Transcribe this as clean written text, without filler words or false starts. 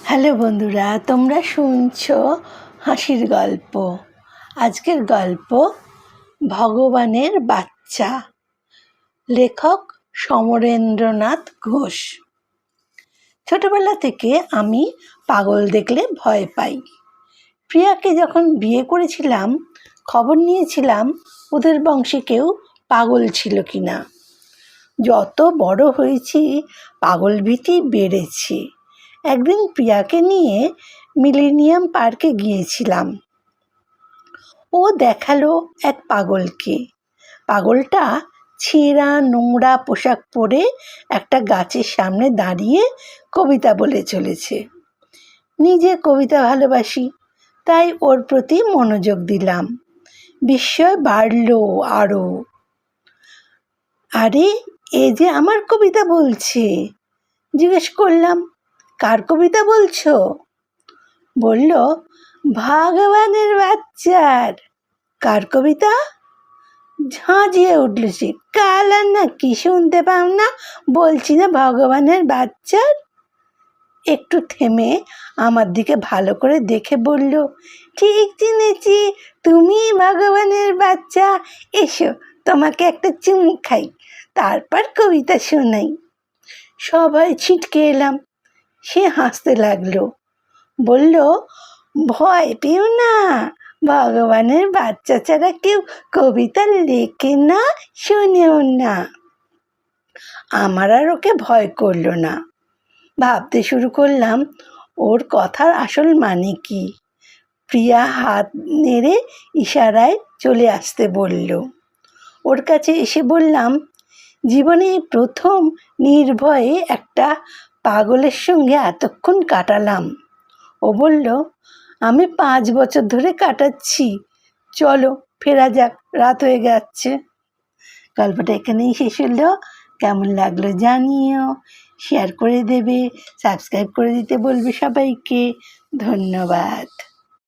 Hello বন্ধুরা, তোমরা শুনছো হাসির গল্প। আজকের গল্প ভগবানের বাচ্চা। লেখক সমরেন্দ্রনাথ ঘোষ। ছোটবেলা থেকে আমি পাগল দেখলে ভয় পাই। প্রিয়াকে যখন বিয়ে করেছিলাম খবর নিয়েছিলাম ওদের বংশে কেউ পাগল ছিল কিনা। যত বড় হয়েছি পাগল ভীতি বেড়েছে। একদিন প্রিয়াকে নিয়ে মিলেনিয়াম পার্কে গিয়েছিলাম। ও দেখালো এক পাগলকে। পাগলটা ছেঁড়া নোংরা পোশাক পরে একটা গাছের সামনে দাঁড়িয়ে কবিতা বলে চলেছে। নিজে কবিতা ভালোবাসি, তাই ওর প্রতি মনোযোগ দিলাম। বিস্ময় বাড়ল আরও। আরে, এ যে আমার কবিতা বলছে। জিজ্ঞেস করলাম, কার কবিতা বলছো? বলল, ভগবানের বাচ্চার। কার কবিতা? ঝাঁঝিয়ে উঠল সে। কাল আর না কি শুনতে পাও না, বলছি না ভগবানের বাচ্চার। একটু থেমে আমার দিকে ভালো করে দেখে বলল, ঠিক চিনেছি, তুমি ভগবানের বাচ্চা। এসো, তোমাকে একটা চুমু খাই, তারপর কবিতা শোনাই। সবাই ছিটকে এলাম। সে হাসতে লাগলো, বলল, ভয় পেও না, ভগবানের বাচ্চা ছাড়া কেউ কবিতা লেখে না, শোনেও না। আমার আর ওকে ভয় করলো না। ভাবতে শুরু করলাম ওর কথার আসল মানে কি। প্রিয়া হাত নেড়ে ইশারায় চলে আসতে বলল। ওর কাছে এসে বললাম, জীবনে প্রথম নির্ভয়ে একটা পাগলের সঙ্গে এতক্ষণ কাটালাম। ও বলল, আমি 5 বছর ধরে কাটাচ্ছি, চলো ফেরা যাক, রাত হয়ে যাচ্ছে। গল্পটা এখানেই শেষ হলো। কেমন লাগলো জানিও, শেয়ার করে দেবে, সাবস্ক্রাইব করে দিতে বলবে সবাইকে। ধন্যবাদ।